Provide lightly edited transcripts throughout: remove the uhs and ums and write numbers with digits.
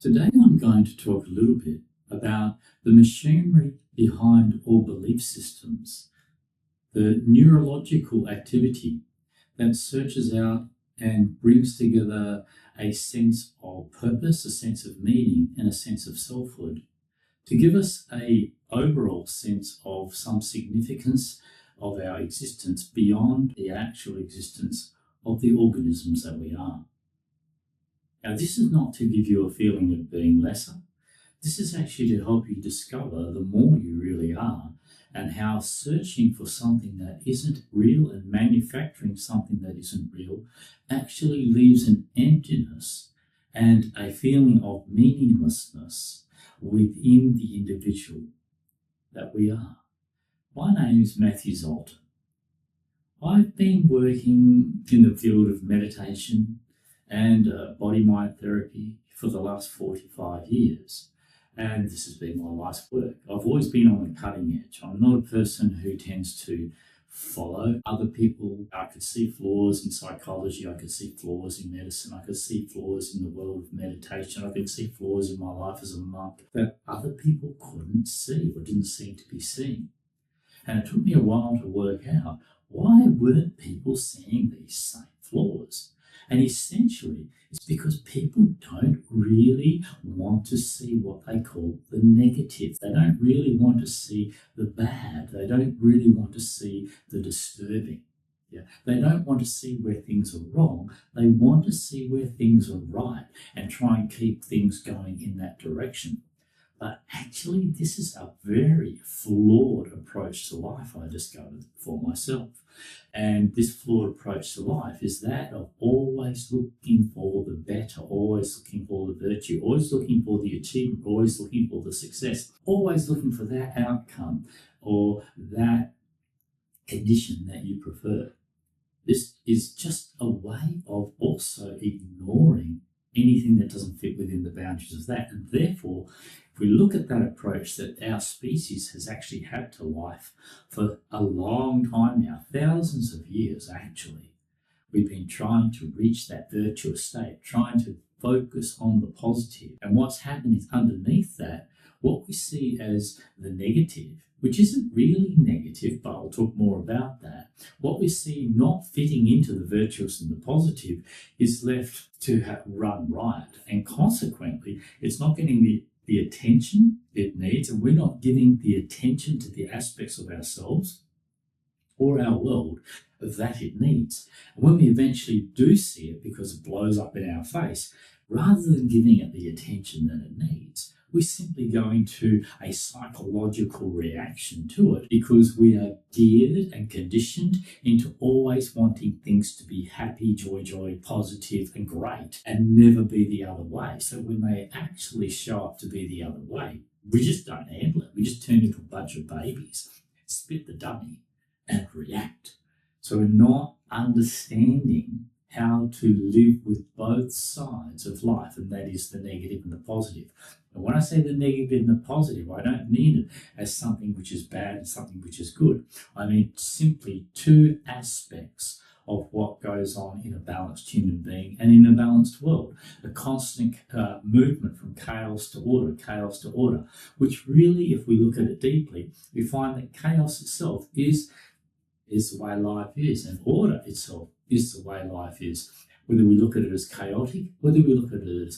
Today I'm going to talk a little bit about the machinery behind all belief systems, the neurological activity that searches out and brings together a sense of purpose, a sense of meaning, and a sense of selfhood to give us a overall sense of some significance of our existence beyond the actual existence of the organisms that we are. Now, this is not to give you a feeling of being lesser. This is actually to help you discover the more you really are and how searching for something that isn't real and manufacturing something that isn't real actually leaves an emptiness and a feeling of meaninglessness within the individual that we are. My name is Matthew Zoltan. I've been working in the field of meditation and body-mind therapy for the last 45 years. And this has been my life's work. I've always been on the cutting edge. I'm not a person who tends to follow other people. I could see flaws in psychology. I could see flaws in medicine. I could see flaws in the world of meditation. I could see flaws in my life as a monk that other people couldn't see or didn't seem to be seeing. And it took me a while to work out why weren't people seeing these same flaws? And essentially, it's because people don't really want to see what they call the negative. They don't really want to see the bad. They don't really want to see the disturbing. They don't want to see where things are wrong. They want to see where things are right and try and keep things going in that direction. But actually, this is a very flawed approach to life, I discovered for myself. And this flawed approach to life is that of always looking for the better, always looking for the virtue, always looking for the achievement, always looking for the success, always looking for that outcome or that condition that you prefer. This is just a way of also ignoring anything that doesn't fit within the boundaries of that. And therefore, if we look at that approach that our species has actually had to life for a long time now, thousands of years actually, we've been trying to reach that virtuous state, trying to focus on the positive. And what's happened is underneath that, what we see as the negative, which isn't really negative, but I'll talk more about that. What we see not fitting into the virtuous and the positive is left to run riot. And consequently, it's not getting the attention it needs, and we're not giving the attention to the aspects of ourselves or our world that it needs. And when we eventually do see it because it blows up in our face, rather than giving it the attention that it needs, we simply go into a psychological reaction to it because we are geared and conditioned into always wanting things to be happy, joy, positive and great and never be the other way. So when they actually show up to be the other way, we just don't handle it. We just turn into a bunch of babies, spit the dummy and react. So we're not understanding how to live with both sides of life, and that is the negative and the positive. And when I say the negative and the positive, I don't mean it as something which is bad and something which is good. I mean simply two aspects of what goes on in a balanced human being and in a balanced world. A constant movement from chaos to order, which really, if we look at it deeply, we find that chaos itself is the way life is, and order itself is the way life is. Whether we look at it as chaotic, whether we look at it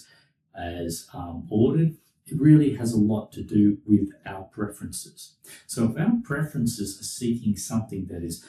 as ordered, it really has a lot to do with our preferences. So if our preferences are seeking something that is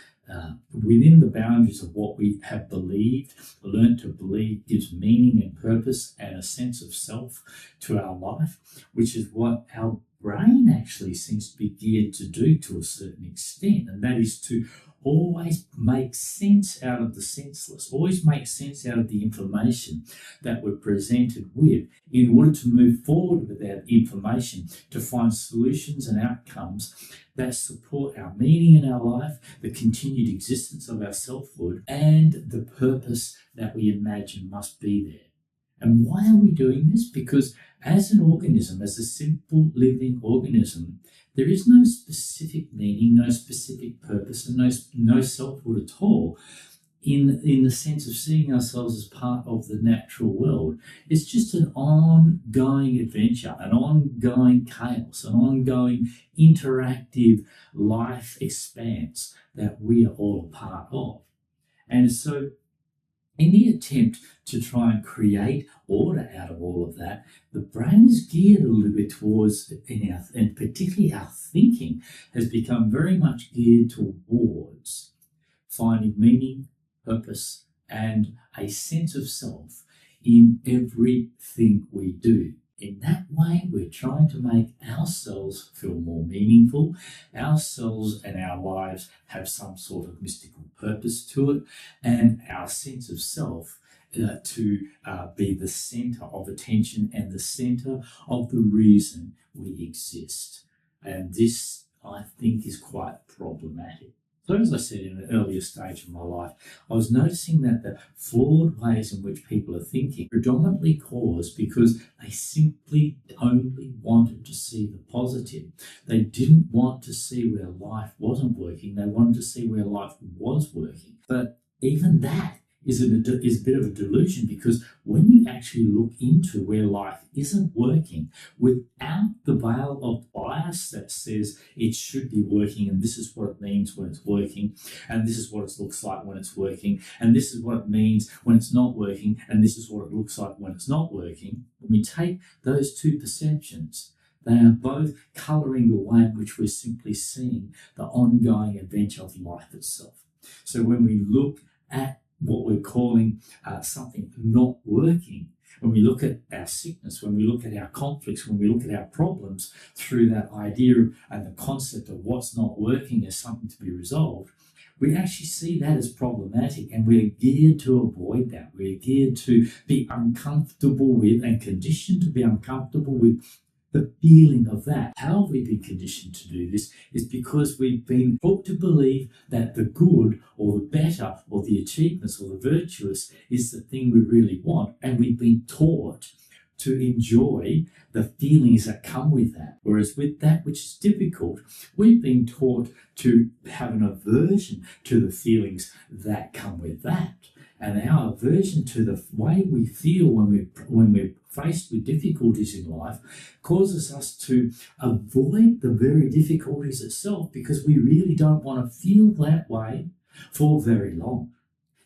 within the boundaries of what we have believed, learned to believe gives meaning and purpose and a sense of self to our life, which is what our brain actually seems to be geared to do to a certain extent, and that is to always make sense out of the senseless, always make sense out of the information that we're presented with in order to move forward with that information to find solutions and outcomes that support our meaning in our life, the continued existence of our selfhood, and the purpose that we imagine must be there. And why are we doing this? Because as an organism, as a simple living organism, there is no specific meaning, no specific purpose, and no selfhood at all. in the sense of seeing ourselves as part of the natural world. It's just an ongoing adventure, an ongoing chaos, an ongoing interactive life expanse that we are all a part of. And so in the attempt to try and create order out of all of that, the brain is geared a little bit towards, and particularly our thinking has become very much geared towards finding meaning, purpose, and a sense of self in everything we do. In that way, we're trying to make ourselves feel more meaningful. Ourselves and our lives have some sort of mystical purpose to it, and our sense of self to be the center of attention and the center of the reason we exist. And this, I think, is quite problematic. So as I said in an earlier stage of my life, I was noticing that the flawed ways in which people are thinking predominantly caused because they simply only wanted to see the positive. They didn't want to see where life wasn't working. They wanted to see where life was working. But even that is a bit of a delusion, because when you actually look into where life isn't working without the veil of bias that says it should be working and this is what it means when it's working and this is what it looks like when it's working and this is what it means when it's not working and this is what it looks like when it's not working, when we take those two perceptions, they are both colouring the way in which we're simply seeing the ongoing adventure of life itself. So when we look at what we're calling something not working, when we look at our sickness, when we look at our conflicts, when we look at our problems through that idea and the concept of what's not working as something to be resolved, we actually see that as problematic, and we're geared to avoid that. We're geared to be uncomfortable with and conditioned to be uncomfortable with the feeling of that. How have we been conditioned to do this? Is because we've been taught to believe that the good or the better or the achievements or the virtuous is the thing we really want, and we've been taught to enjoy the feelings that come with that. Whereas with that which is difficult, we've been taught to have an aversion to the feelings that come with that. And our aversion to the way we feel when we're faced with difficulties in life causes us to avoid the very difficulties itself, because we really don't want to feel that way for very long.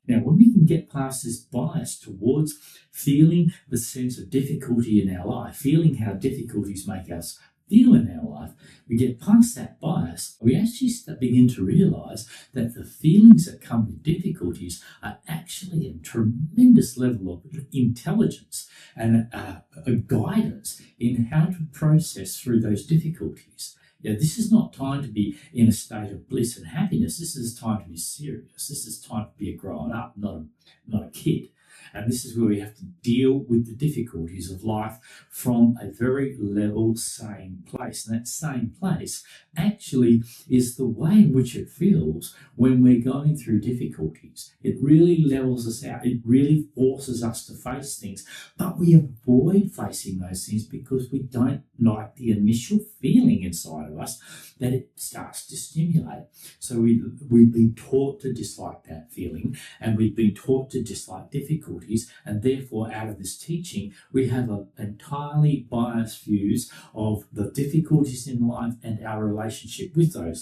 Now, when we can get past this bias towards feeling the sense of difficulty in our life, feeling how difficulties make us feel in our life, we get past that bias, we actually begin to realise that the feelings that come with difficulties are actually a tremendous level of intelligence and a guidance in how to process through those difficulties. Yeah, this is not time to be in a state of bliss and happiness. This is time to be serious. This is time to be a grown up, not a kid. And this is where we have to deal with the difficulties of life from a very level, sane place. And that same place actually is the way in which it feels when we're going through difficulties. It really levels us out. It really forces us to face things. But we avoid facing those things because we don't like the initial feeling inside of us that it starts to stimulate. So we've been taught to dislike that feeling, and we've been taught to dislike difficulties, and therefore out of this teaching we have an entirely biased views of the difficulties in life and our relationship with those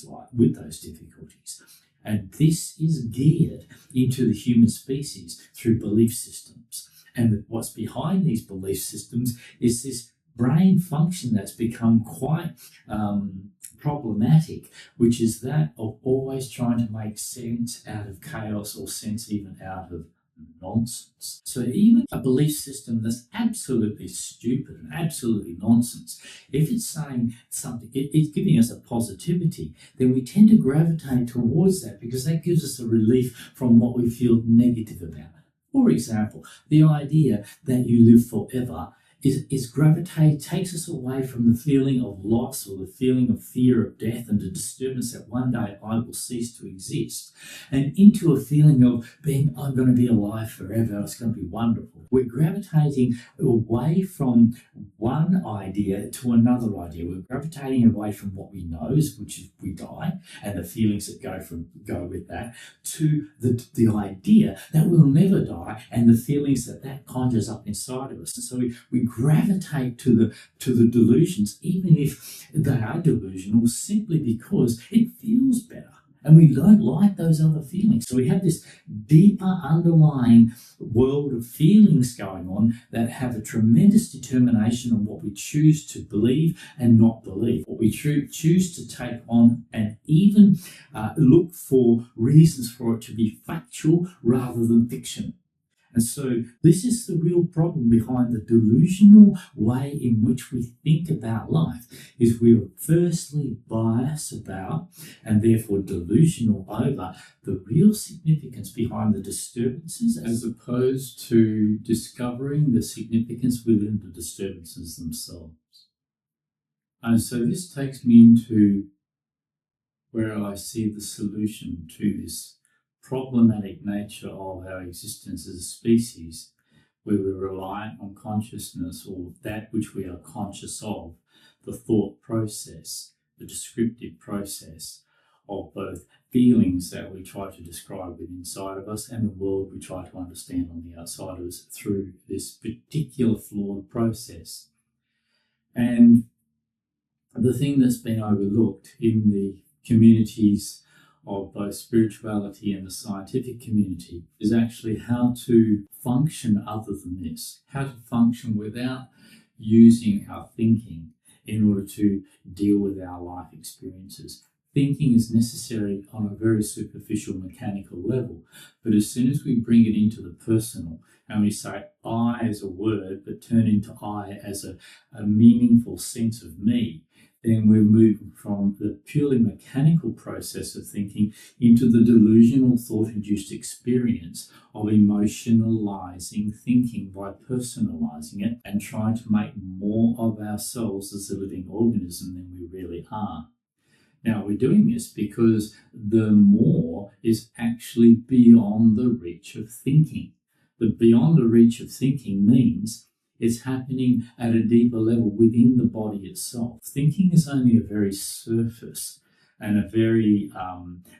difficulties. And this is geared into the human species through belief systems. And what's behind these belief systems is this brain function that's become quite problematic, which is that of always trying to make sense out of chaos, or sense even out of nonsense. So even a belief system that's absolutely stupid and absolutely nonsense, if it's saying something, it's giving us a positivity, then we tend to gravitate towards that because that gives us a relief from what we feel negative about. For example, the idea that you live forever is gravitate takes us away from the feeling of loss or the feeling of fear of death and the disturbance that one day I will cease to exist, and into a feeling of being, I'm going to be alive forever, it's going to be wonderful. We're gravitating away from one idea to another idea. We're gravitating away from what we know, which is we die, and the feelings that go with that, to the idea that we'll never die and the feelings that conjures up inside of us. And so we gravitate to the delusions, even if they are delusional, simply because it feels better. And we don't like those other feelings. So we have this deeper underlying world of feelings going on that have a tremendous determination on what we choose to believe and not believe, what we choose to take on, and even look for reasons for it to be factual rather than fiction. And so this is the real problem behind the delusional way in which we think about life, is we are firstly biased about and therefore delusional over the real significance behind the disturbances, as opposed to discovering the significance within the disturbances themselves. And so this takes me into where I see the solution to this problematic nature of our existence as a species, where we're reliant on consciousness, or that which we are conscious of, the thought process, the descriptive process of both feelings that we try to describe within inside of us and the world we try to understand on the outside of us through this particular flawed process. And the thing that's been overlooked in the communities of both spirituality and the scientific community is actually how to function other than this, how to function without using our thinking in order to deal with our life experiences. Thinking is necessary on a very superficial mechanical level, but as soon as we bring it into the personal and we say I as a word but turn into I as a meaningful sense of me, then we're moving from the purely mechanical process of thinking into the delusional thought-induced experience of emotionalizing thinking by personalizing it and trying to make more of ourselves as a living organism than we really are. Now, we're doing this because the more is actually beyond the reach of thinking. The beyond the reach of thinking means it's happening at a deeper level within the body itself. Thinking is only a very surface and a very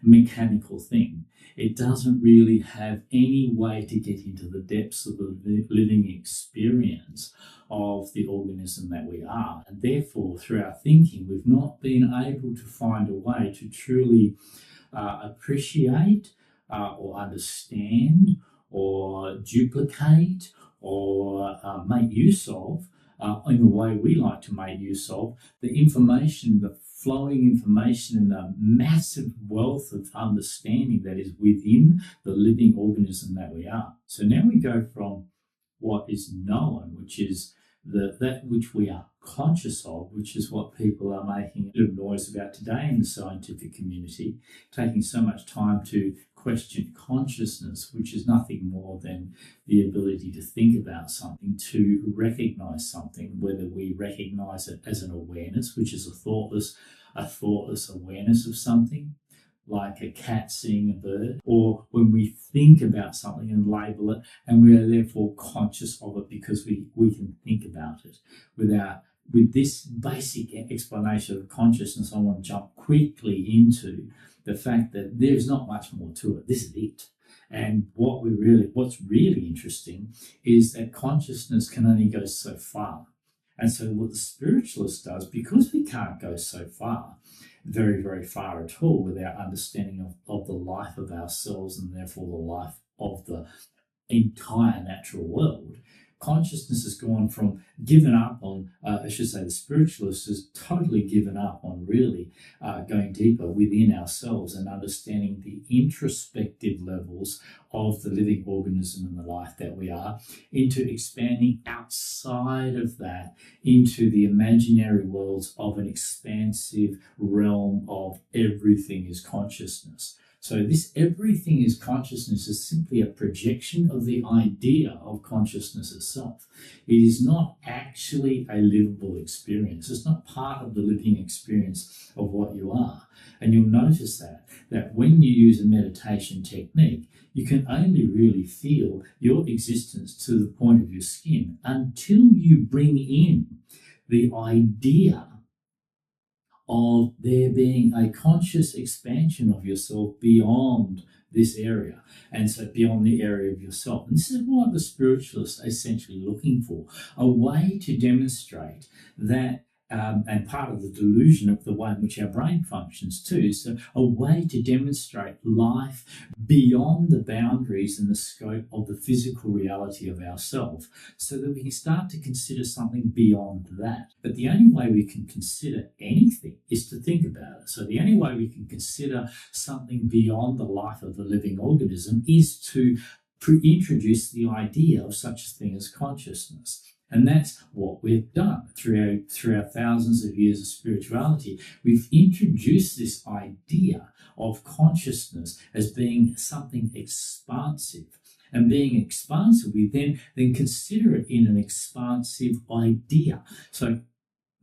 mechanical thing. It doesn't really have any way to get into the depths of the living experience of the organism that we are. And therefore, through our thinking, we've not been able to find a way to truly appreciate or understand or duplicate or make use of, in the way we like to make use of, the information, the flowing information and the massive wealth of understanding that is within the living organism that we are. So now we go from what is known, which is that which we are conscious of, which is what people are making a little noise about today in the scientific community, taking so much time to question consciousness, which is nothing more than the ability to think about something, to recognize something, whether we recognize it as an awareness, which is a thoughtless awareness of something, like a cat seeing a bird, or when we think about something and label it, and we are therefore conscious of it because we can think about it. With this basic explanation of consciousness, I want to jump quickly into the fact that there's not much more to it. This is it. And what's really interesting is that consciousness can only go so far. And so what the spiritualist does, because we can't go so far, very, very far at all, with our understanding of the life of ourselves and therefore the life of the entire natural world, consciousness has gone from given up on, the spiritualist has totally given up on really going deeper within ourselves and understanding the introspective levels of the living organism and the life that we are, into expanding outside of that into the imaginary worlds of an expansive realm of everything is consciousness. So this everything is consciousness is simply a projection of the idea of consciousness itself. It is not actually a livable experience. It's not part of the living experience of what you are. And you'll notice that when you use a meditation technique, you can only really feel your existence to the point of your skin until you bring in the idea of there being a conscious expansion of yourself beyond this area, and so beyond the area of yourself. And this is what the spiritualists are essentially looking for, a way to demonstrate that, and part of the delusion of the way in which our brain functions too, so a way to demonstrate life beyond the boundaries and the scope of the physical reality of ourself, so that we can start to consider something beyond that. But the only way we can consider anything is to think about it. So the only way we can consider something beyond the life of the living organism is to introduce the idea of such a thing as consciousness. And that's what we've done through our thousands of years of spirituality. We've introduced this idea of consciousness as being something expansive. And being expansive, we then consider it in an expansive idea. So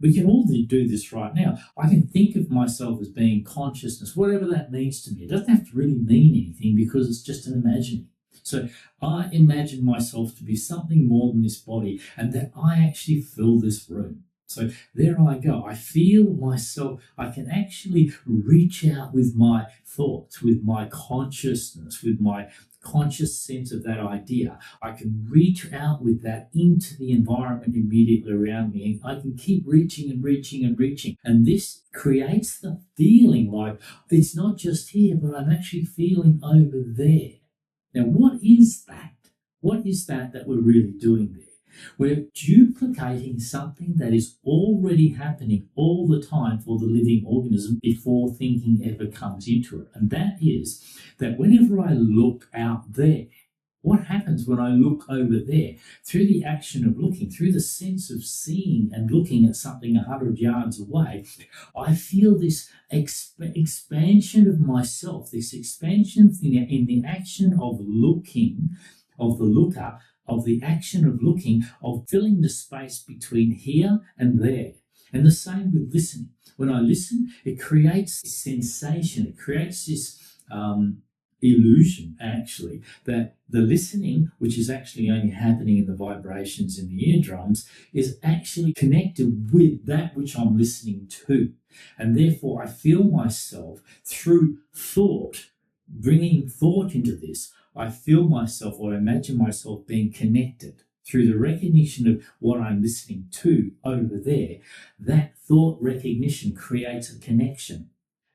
we can all do this right now. I can think of myself as being consciousness, whatever that means to me. It doesn't have to really mean anything because it's just an imagining. So I imagine myself to be something more than this body, and that I actually fill this room. So there I go. I feel myself. I can actually reach out with my thoughts, with my consciousness, with my conscious sense of that idea. I can reach out with that into the environment immediately around me, and I can keep reaching and reaching and reaching. And this creates the feeling like it's not just here, but I'm actually feeling over there. Now, what is that? What is that we're really doing there? We're duplicating something that is already happening all the time for the living organism before thinking ever comes into it. And that is that whenever I look out there, what happens when I look over there? Through the action of looking, through the sense of seeing and looking at something 100 yards away, I feel this expansion of myself, this expansion in the action of looking, of the looker, of the action of looking, of filling the space between here and there. And the same with listening. When I listen, it creates this sensation, it creates this illusion, actually, that the listening, which is actually only happening in the vibrations in the eardrums, is actually connected with that which I'm listening to. And therefore, I feel myself through thought, bringing thought into this. I feel myself, or imagine myself being connected through the recognition of what I'm listening to over there. That thought recognition creates a connection,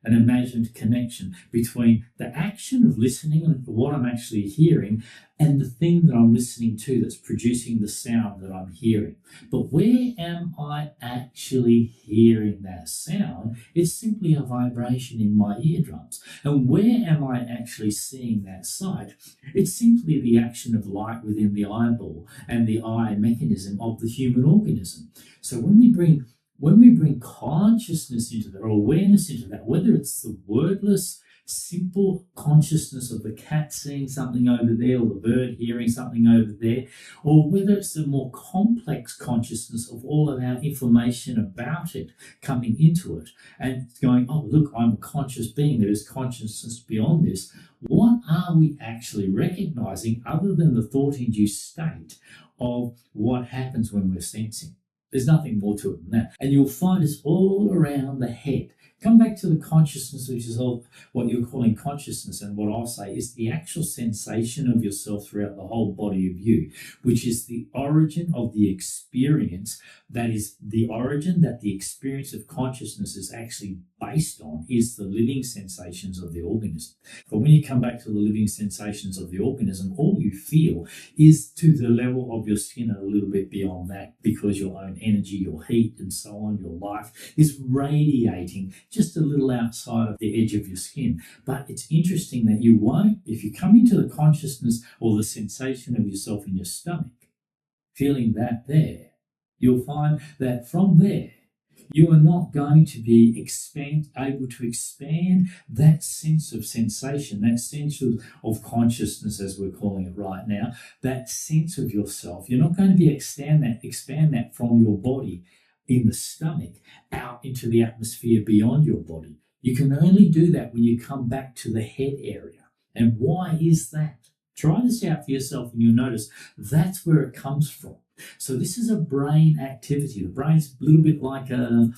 an imagined connection between the action of listening and what I'm actually hearing and the thing that I'm listening to that's producing the sound that I'm hearing. But where am I actually hearing that sound? It's simply a vibration in my eardrums. And where am I actually seeing that sight? It's simply the action of light within the eyeball and the eye mechanism of the human organism. So when we bring consciousness into that, or awareness into that, whether it's the wordless, simple consciousness of the cat seeing something over there, or the bird hearing something over there, or whether it's the more complex consciousness of all of our information about it coming into it and going, oh, look, I'm a conscious being, there is consciousness beyond this. What are we actually recognizing other than the thought-induced state of what happens when we're sensing? There's nothing more to it than that. And you'll find it's all around the head. Come back to the consciousness, which is all what you're calling consciousness, and what I'll say is the actual sensation of yourself throughout the whole body of you, which is the origin of the experience. That is the origin that the experience of consciousness is actually based on, is the living sensations of the organism. But when you come back to the living sensations of the organism, all you feel is to the level of your skin and a little bit beyond that, because your own energy, your heat and so on, your life is radiating just a little outside of the edge of your skin. But it's interesting that you won't, if you come into the consciousness or the sensation of yourself in your stomach, feeling that there, you'll find that from there, You are not going to be able to expand that sense of sensation, that sense of consciousness, as we're calling it right now, that sense of yourself. You're not going to be expand that from your body in the stomach out into the atmosphere beyond your body. You can only do that when you come back to the head area. And why is that? Try this out for yourself and you'll notice that's where it comes from. So this is a brain activity. The brain's a little bit like an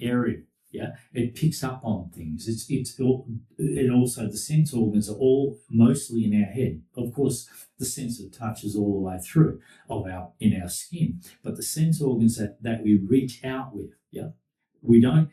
aerial. Yeah, it picks up on things. It also, the sense organs are all mostly in our head. Of course, the sense of touch is all the way through in our skin. But the sense organs that we reach out with, yeah, we don't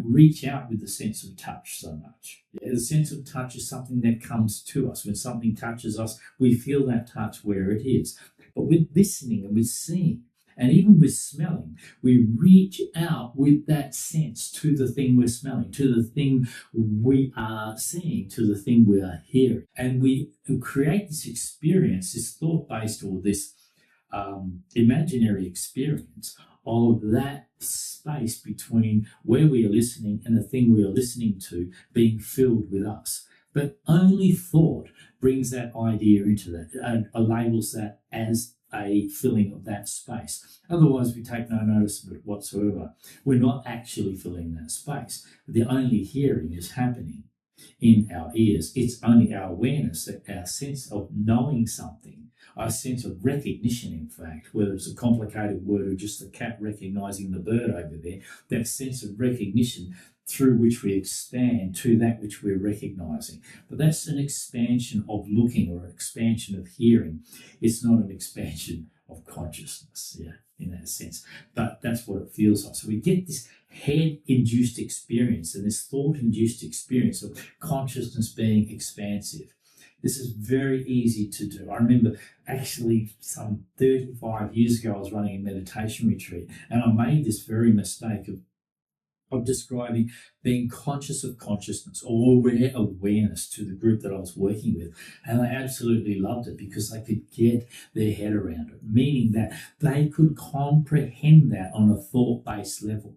reach out with the sense of touch so much. Yeah, the sense of touch is something that comes to us. When something touches us, we feel that touch where it is. But with listening and with seeing, and even with smelling, we reach out with that sense to the thing we're smelling, to the thing we are seeing, to the thing we are hearing. And we create this experience, this thought-based or this imaginary experience of that space between where we are listening and the thing we are listening to being filled with us. But only thought brings that idea into that and labels that as a filling of that space. Otherwise, we take no notice of it whatsoever. We're not actually filling that space. The only hearing is happening in our ears. It's only our awareness, our sense of knowing something, our sense of recognition, in fact, whether it's a complicated word or just a cat recognizing the bird over there, that sense of recognition through which we expand to that which we're recognizing. But that's an expansion of looking or an expansion of hearing. It's not an expansion of consciousness, yeah, in that sense. But that's what it feels like. So we get this head-induced experience and this thought-induced experience of consciousness being expansive. This is very easy to do. I remember actually some 35 years ago, I was running a meditation retreat and I made this very mistake of describing being conscious of consciousness or aware awareness to the group that I was working with. And they absolutely loved it because they could get their head around it, meaning that they could comprehend that on a thought-based level.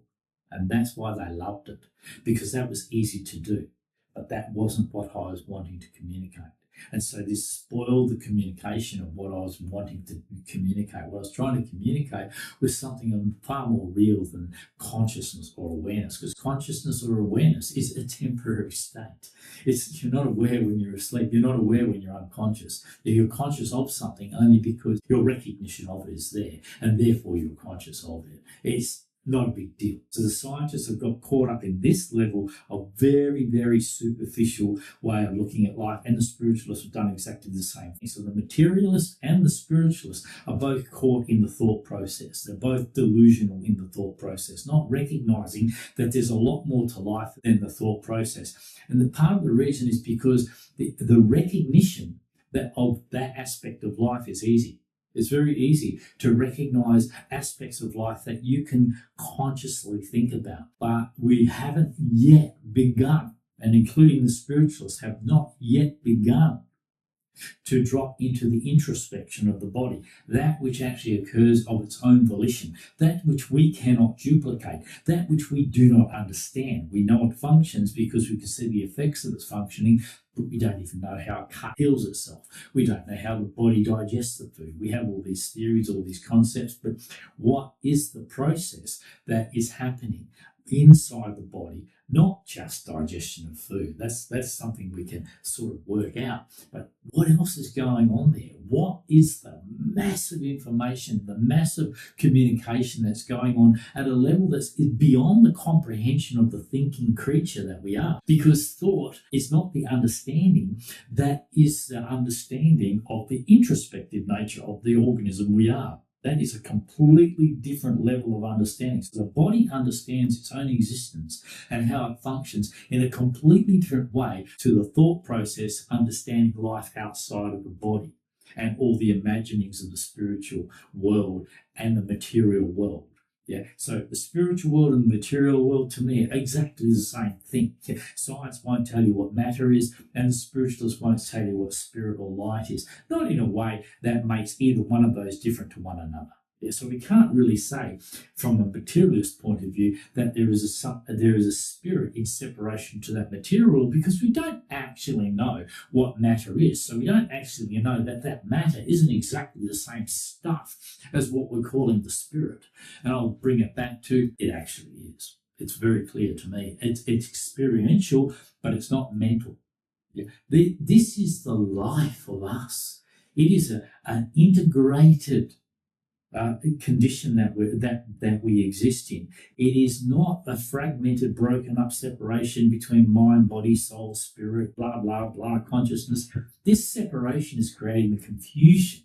And that's why they loved it, because that was easy to do. But that wasn't what I was wanting to communicate. And so this spoiled the communication of what I was wanting to communicate. What I was trying to communicate was something far more real than consciousness or awareness, because consciousness or awareness is a temporary state. You're not aware when you're asleep. You're not aware when you're unconscious. You're conscious of something only because your recognition of it is there, and therefore you're conscious of it. It's not a big deal. So the scientists have got caught up in this level of very, very superficial way of looking at life, and the spiritualists have done exactly the same thing. So the materialists and the spiritualists are both caught in the thought process. They're both delusional in the thought process, not recognizing that there's a lot more to life than the thought process. And the part of the reason is because the recognition of that aspect of life is easy. It's very easy to recognize aspects of life that you can consciously think about, but we haven't yet begun, and including the spiritualists have not yet begun to drop into the introspection of the body, that which actually occurs of its own volition, that which we cannot duplicate, that which we do not understand. We know it functions because we can see the effects of its functioning, but we don't even know how a cut heals itself. We don't know how the body digests the food. We have all these theories, all these concepts, but what is the process that is happening inside the body? Not just digestion of food. That's something we can sort of work out. But what else is going on there? What is the massive information, the massive communication that's going on at a level that's beyond the comprehension of the thinking creature that we are? Because thought is not the understanding, that is the understanding of the introspective nature of the organism we are. That is a completely different level of understanding. So the body understands its own existence and how it functions in a completely different way to the thought process understanding life outside of the body and all the imaginings of the spiritual world and the material world. Yeah, so the spiritual world and the material world, to me, are exactly the same thing. Science won't tell you what matter is, and the spiritualists won't tell you what spirit or light is. Not in a way that makes either one of those different to one another. Yeah, so we can't really say from a materialist point of view that there is a spirit in separation to that material, because we don't actually know what matter is. So we don't actually know that that matter isn't exactly the same stuff as what we're calling the spirit. And I'll bring it back to it actually is. It's very clear to me. It's experiential, but it's not mental. Yeah. This is the life of us. It is an integrated condition that we exist in. It is not a fragmented, broken up separation between mind, body, soul, spirit, blah, blah, blah, consciousness. This separation is creating the confusion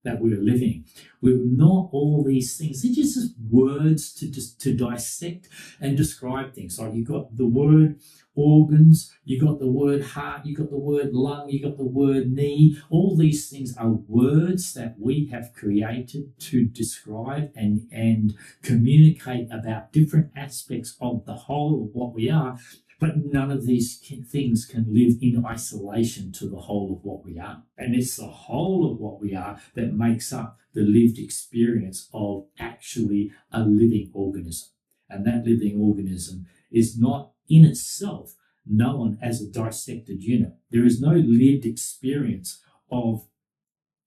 that we're living. We're not all these things. They're just words to dissect and describe things. Like you've got the word organs, you've got the word heart, you've got the word lung, you've got the word knee. All these things are words that we have created to describe and communicate about different aspects of the whole of what we are. But none of these things can live in isolation to the whole of what we are. And it's the whole of what we are that makes up the lived experience of actually a living organism. And that living organism is not in itself known as a dissected unit. There is no lived experience of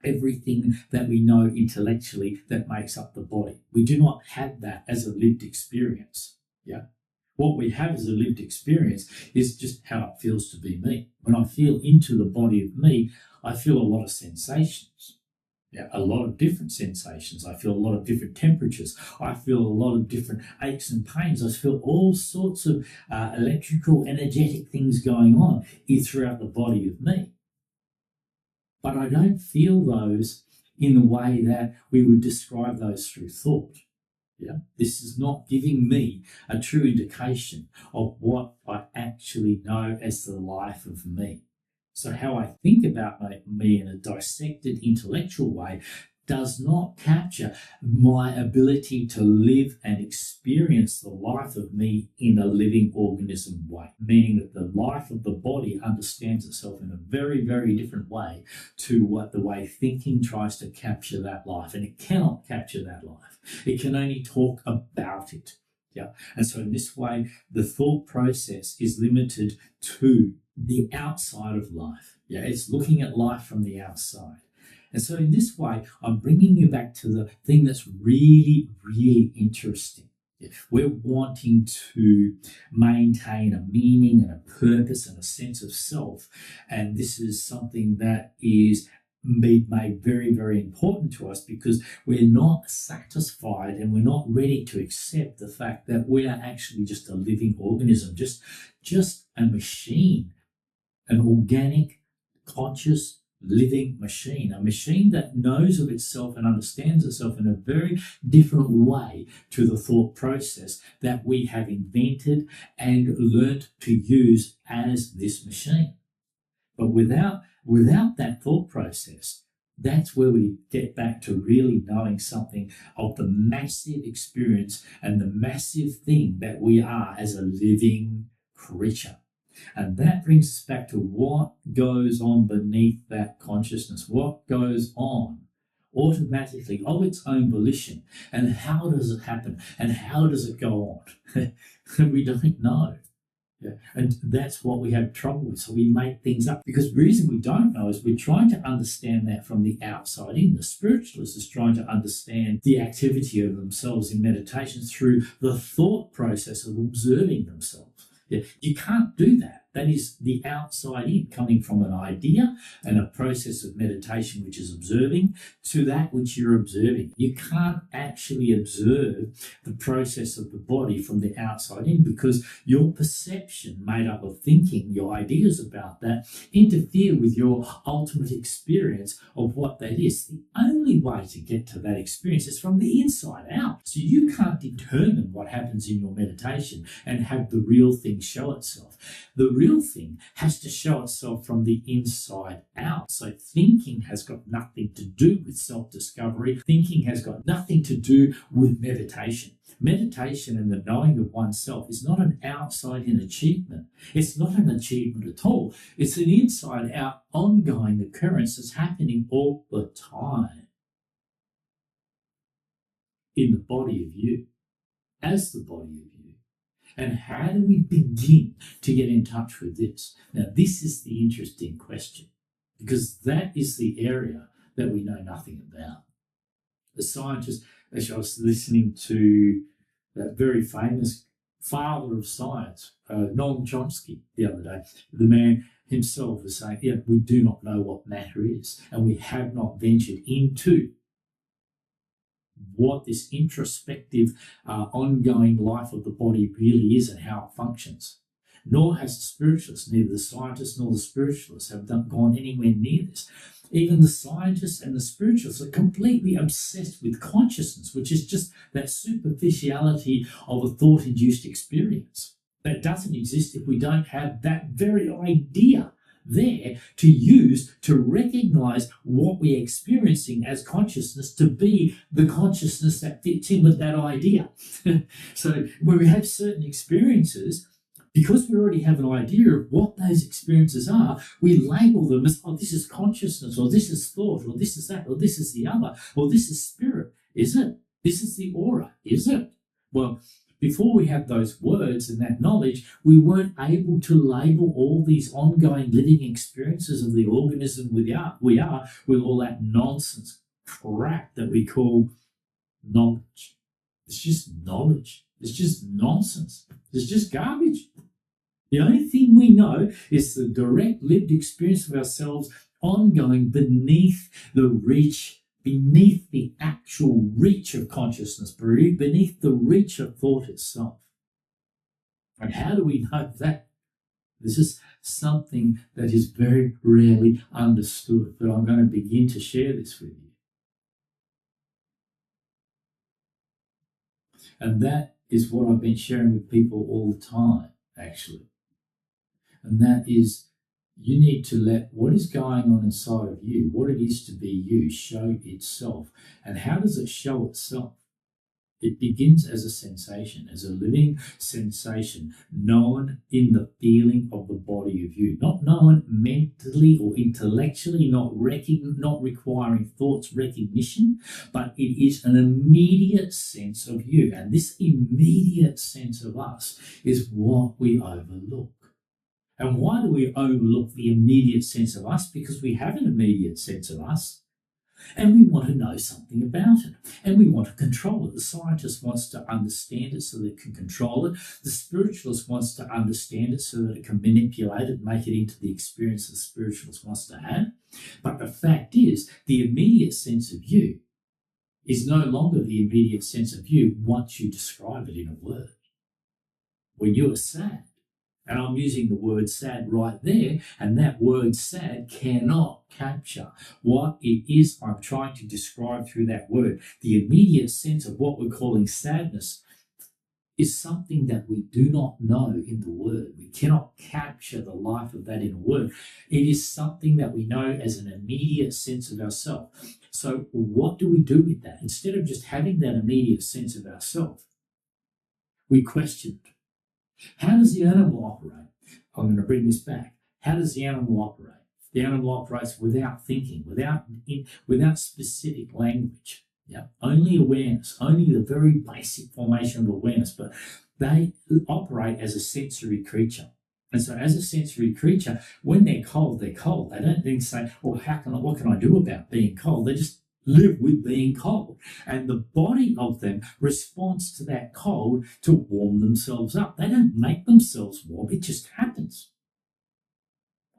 everything that we know intellectually that makes up the body. We do not have that as a lived experience. Yeah. What we have as a lived experience is just how it feels to be me. When I feel into the body of me, I feel a lot of sensations. Yeah, a lot of different sensations. I feel a lot of different temperatures. I feel a lot of different aches and pains. I feel all sorts of electrical, energetic things going on throughout the body of me. But I don't feel those in the way that we would describe those through thought. Yeah, this is not giving me a true indication of what I actually know as the life of me. So how I think about me in a dissected intellectual way does not capture my ability to live and experience the life of me in a living organism way, meaning that the life of the body understands itself in a very, very different way to what the way thinking tries to capture that life. And it cannot capture that life. It can only talk about it. Yeah. And so in this way, the thought process is limited to the outside of life. Yeah. It's looking at life from the outside. And so in this way, I'm bringing you back to the thing that's really, really interesting. We're wanting to maintain a meaning and a purpose and a sense of self. And this is something that is made very, very important to us, because we're not satisfied and we're not ready to accept the fact that we are actually just a living organism, just a machine, an organic, conscious, living machine, a machine that knows of itself and understands itself in a very different way to the thought process that we have invented and learnt to use as this machine. But without that thought process, that's where we get back to really knowing something of the massive experience and the massive thing that we are as a living creature. And that brings us back to what goes on beneath that consciousness, what goes on automatically of its own volition, and how does it happen, and how does it go on? We don't know. Yeah. And that's what we have trouble with. So we make things up, because the reason we don't know is we're trying to understand that from the outside in. The spiritualist is trying to understand the activity of themselves in meditation through the thought process of observing themselves. Yeah. You can't do that. That is the outside in, coming from an idea and a process of meditation, which is observing, to that which you're observing. You can't actually observe the process of the body from the outside in, because your perception, made up of thinking, your ideas about that, interfere with your ultimate experience of what that is. The only way to get to that experience is from the inside out. So you can't determine what happens in your meditation and have the real thing show itself. The real thing has to show itself from the inside out. So thinking has got nothing to do with self-discovery. Thinking has got nothing to do with meditation. Meditation and the knowing of oneself is not an outside-in achievement. It's not an achievement at all. It's an inside-out ongoing occurrence that's happening all the time. in the body of you, as the body of you. And how do we begin to get in touch with this? Now, this is the interesting question, because that is the area that we know nothing about. The scientists, actually, I was listening to that very famous father of science, Noam Chomsky, the other day. The man himself was saying, yeah, we do not know what matter is, and we have not ventured into what this introspective, ongoing life of the body really is and how it functions. Nor has the spiritualists, neither the scientists nor the spiritualists have gone anywhere near this. Even the scientists and the spiritualists are completely obsessed with consciousness, which is just that superficiality of a thought-induced experience that doesn't exist if we don't have that very idea there to use to recognize what we're experiencing as consciousness to be the consciousness that fits in with that idea. So when we have certain experiences, because we already have an idea of what those experiences are, we label them as, oh, this is consciousness, or this is thought, or this is that, or this is the other, or this is spirit. Is it? This is the aura. Is it? Well, before we have those words and that knowledge, we weren't able to label all these ongoing living experiences of the organism we are with all that nonsense crap that we call knowledge. It's just knowledge. It's just nonsense. It's just garbage. The only thing we know is the direct lived experience of ourselves ongoing beneath the reach, beneath the actual reach of consciousness, beneath the reach of thought itself. And how do we know that? This is something that is very rarely understood, but I'm going to begin to share this with you. And that is what I've been sharing with people all the time, actually. And that is, you need to let what is going on inside of you, what it is to be you, show itself. And how does it show itself? It begins as a sensation, as a living sensation, known in the feeling of the body of you, not known mentally or intellectually, not requiring thoughts recognition, but it is an immediate sense of you. And this immediate sense of us is what we overlook. And why do we overlook the immediate sense of us? Because we have an immediate sense of us. And we want to know something about it. And we want to control it. The scientist wants to understand it so that it can control it. The spiritualist wants to understand it so that it can manipulate it, make it into the experience the spiritualist wants to have. But the fact is, the immediate sense of you is no longer the immediate sense of you once you describe it in a word. When you are sad, and I'm using the word sad right there, and that word sad cannot capture what it is I'm trying to describe through that word. The immediate sense of what we're calling sadness is something that we do not know in the word. We cannot capture the life of that in a word. It is something that we know as an immediate sense of ourselves. So what do we do with that? Instead of just having that immediate sense of ourselves, we question it. How does the animal operate? I'm going to bring this back. How does the animal operate? The animal operates without thinking, without specific language. Yeah, only awareness, only the very basic formation of awareness. But they operate as a sensory creature. And so as a sensory creature, when they're cold, they're cold. They don't then say, well, what can I do about being cold? They just live with being cold. And the body of them responds to that cold to warm themselves up. They don't make themselves warm. It just happens.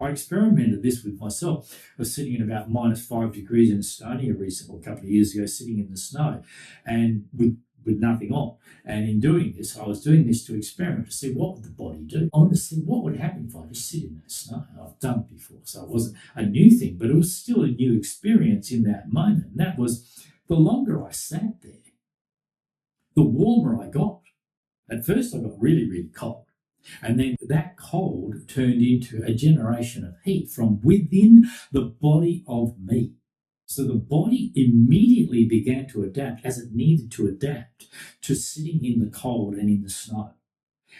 I experimented this with myself. I was sitting at about -5 degrees in Estonia recently, a couple of years ago, sitting in the snow and with nothing on. And in doing this, I was doing this to experiment, to see what would the body do. I wanted to see what would happen if I just sit in that snow. I've done it before, so it wasn't a new thing, but it was still a new experience in that moment. And that was, the longer I sat there, the warmer I got. At first, I got really, really cold. And then that cold turned into a generation of heat from within the body of me. So the body immediately began to adapt, as it needed to adapt, to sitting in the cold and in the snow.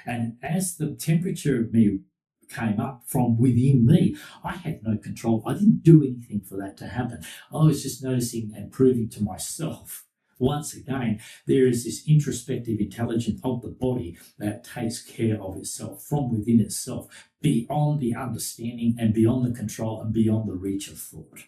And as the temperature of me came up from within me, I had no control. I didn't do anything for that to happen. I was just noticing and proving to myself Once again, there is this introspective intelligence of the body that takes care of itself from within itself, beyond the understanding and beyond the control and beyond the reach of thought,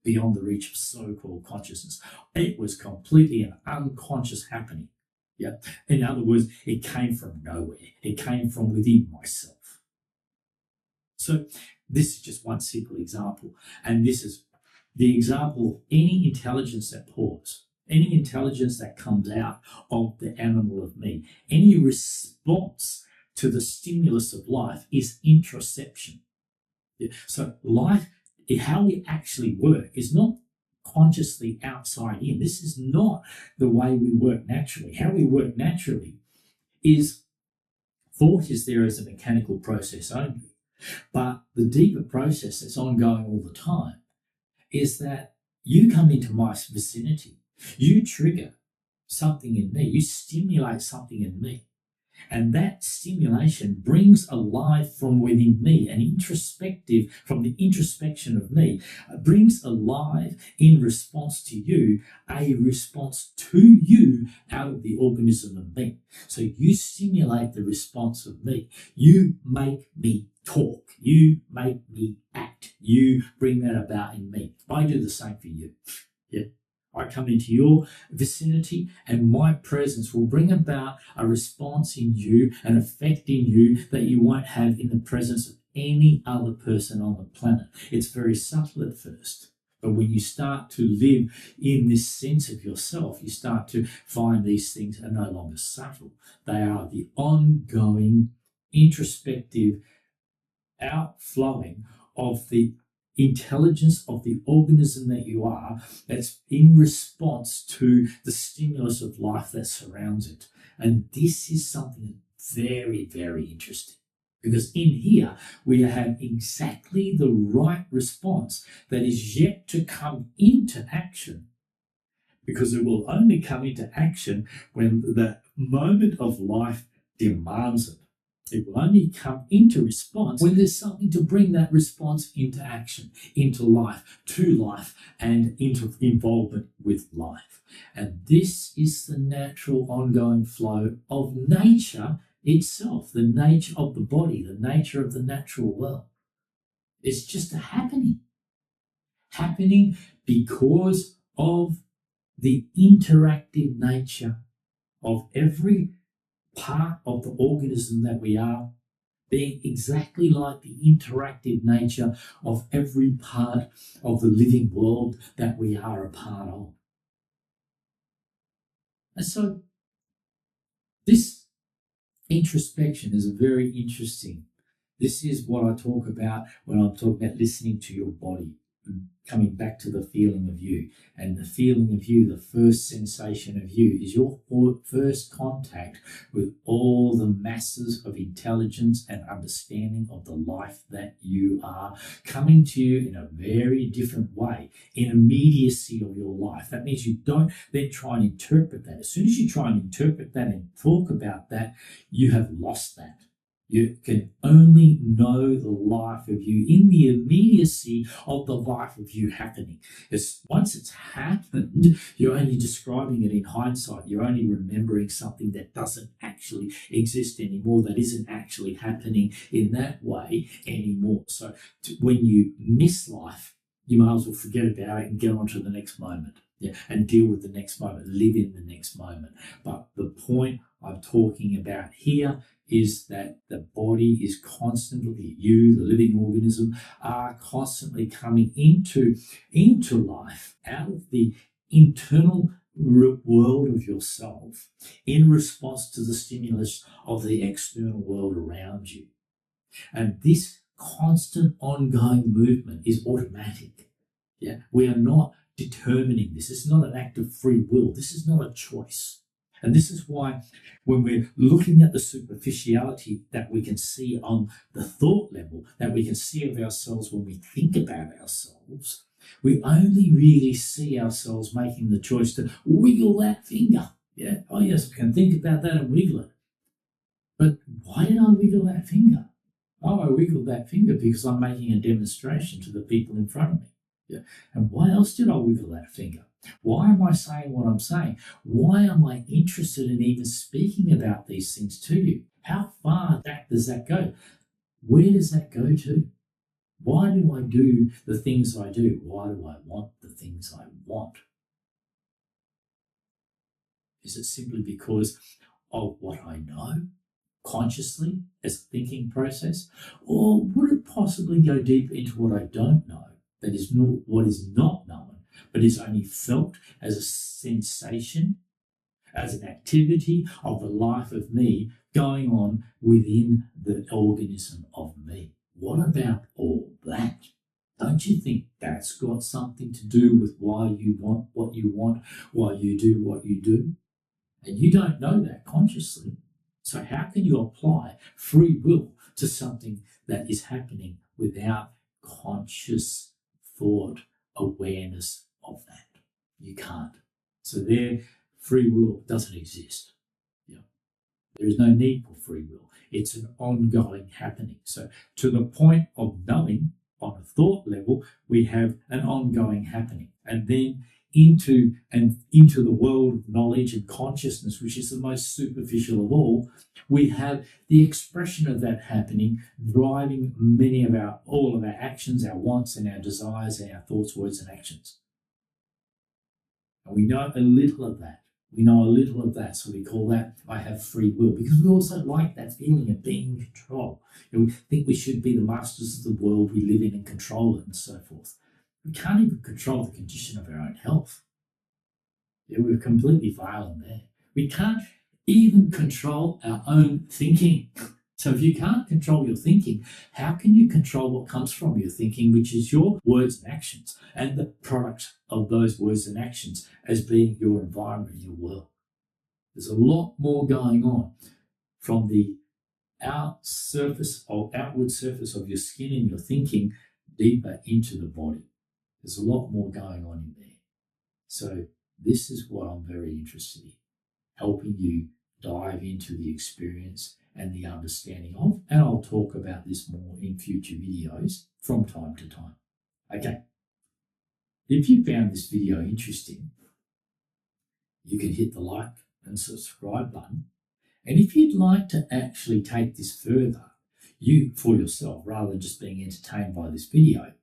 beyond the reach of so-called consciousness. It was completely an unconscious happening. Yeah. In other words, it came from nowhere. It came from within myself. So this is just one simple example. And this is the example of any intelligence that pours, any intelligence that comes out of the animal of me, any response to the stimulus of life is introception. Yeah. So life, how we actually work is not consciously outside in. This is not the way we work naturally. How we work naturally is thought is there as a mechanical process only. But the deeper process that's ongoing all the time is that you come into my vicinity, you trigger something in me, you stimulate something in me, and that stimulation brings alive from within me, an introspective, from the introspection of me, brings alive in response to you, a response to you out of the organism of me. So you stimulate the response of me. You make me talk. You make me act. You bring that about in me. I do the same for you. Yeah. I come into your vicinity and my presence will bring about a response in you, an effect in you that you won't have in the presence of any other person on the planet. It's very subtle at first, but when you start to live in this sense of yourself, you start to find these things are no longer subtle. They are the ongoing, introspective outflowing of the intelligence of the organism that you are, that's in response to the stimulus of life that surrounds it. And this is something very, very interesting, because in here we have exactly the right response that is yet to come into action, because it will only come into action when the moment of life demands it. It will only come into response when there's something to bring that response into action, into life, to life, and into involvement with life. And this is the natural ongoing flow of nature itself, the nature of the body, the nature of the natural world. It's just a happening because of the interactive nature of every part of the organism that we are, being exactly like the interactive nature of every part of the living world that we are a part of. And so this introspection is very interesting. This is what I talk about when I'm talking about listening to your body, coming back to the feeling of you. And the feeling of you, the first sensation of you, is your first contact with all the masses of intelligence and understanding of the life that you are, coming to you in a very different way, in immediacy of your life. That means you don't then try and interpret that. As soon as you try and interpret that and talk about that, you have lost that. You can only know the life of you in the immediacy of the life of you happening. Once it's happened, you're only describing it in hindsight. You're only remembering something that doesn't actually exist anymore, that isn't actually happening in that way anymore. So when you miss life, you might as well forget about it and get on to the next moment. Yeah, and deal with the next moment, live in the next moment. But the point I'm talking about here is that the body is constantly, you, the living organism, are constantly coming into life out of the internal world of yourself in response to the stimulus of the external world around you. And this constant ongoing movement is automatic. Yeah, we are not determining this. It's not an act of free will. This is not a choice. And this is why when we're looking at the superficiality that we can see on the thought level, that we can see of ourselves when we think about ourselves, we only really see ourselves making the choice to wiggle that finger. Yeah, oh yes, I can think about that and wiggle it. But why did I wiggle that finger? Oh, I wiggled that finger because I'm making a demonstration to the people in front of me. Yeah. And why else did I wiggle that finger? Why am I saying what I'm saying? Why am I interested in even speaking about these things to you? How far back does that go? Where does that go to? Why do I do the things I do? Why do I want the things I want? Is it simply because of what I know consciously as a thinking process? Or would it possibly go deep into what I don't know, that is not what is not known, but is only felt as a sensation, as an activity of the life of me going on within the organism of me? What about all that? Don't you think that's got something to do with why you want, why you do what you do? And you don't know that consciously. So how can you apply free will to something that is happening without conscious thought, awareness of that? You can't. So there, free will doesn't exist. Yeah. There is no need for free will. It's an ongoing happening. So to the point of knowing on a thought level, we have an ongoing happening. And then into the world of knowledge and consciousness, which is the most superficial of all, we have the expression of that happening driving all of our actions, our wants and our desires and our thoughts, words and actions. And we know a little of that. So we call that I have free will, because we also like that feeling of being in control. We think we should be the masters of the world we live in and control it and so forth. We can't even control the condition of our own health. Yeah, we're completely failing there. We can't even control our own thinking. So if you can't control your thinking, how can you control what comes from your thinking, which is your words and actions, and the product of those words and actions as being your environment, your world? There's a lot more going on from the outward surface of your skin and your thinking deeper into the body. There's a lot more going on in there. So this is what I'm very interested in, helping you dive into the experience and the understanding of, and I'll talk about this more in future videos from time to time. Okay, if you found this video interesting, you can hit the like and subscribe button. And if you'd like to actually take this further, for yourself, rather than just being entertained by this video,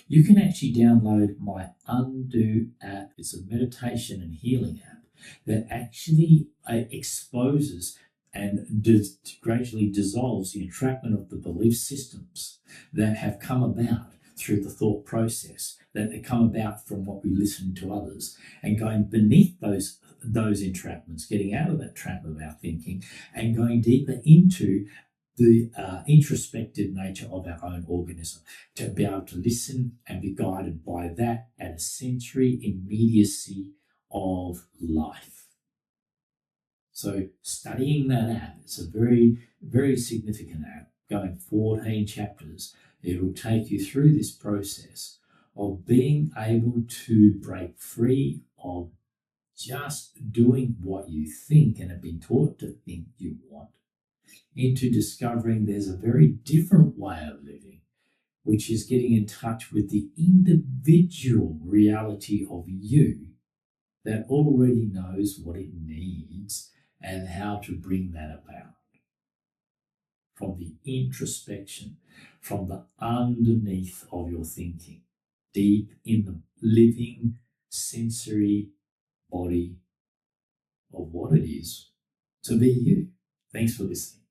you can actually download my Undo app. It's a meditation and healing app that actually exposes and gradually dissolves the entrapment of the belief systems that have come about through the thought process, that have come about from what we listen to others, and going beneath those entrapments, getting out of that trap of our thinking and going deeper into the introspective nature of our own organism, to be able to listen and be guided by that at a sensory immediacy of life. So studying that app, it's a very, very significant app, going 14 chapters. It will take you through this process of being able to break free of just doing what you think and have been taught to think you want, into discovering there's a very different way of living, which is getting in touch with the individual reality of you that already knows what it needs and how to bring that about. From the introspection, from the underneath of your thinking, deep in the living sensory body of what it is to be you. Thanks for listening.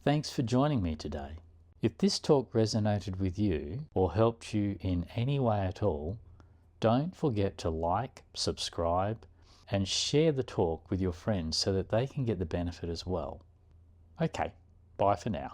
Thanks for joining me today. If this talk resonated with you or helped you in any way at all, don't forget to like, subscribe, and share the talk with your friends so that they can get the benefit as well. Okay, bye for now.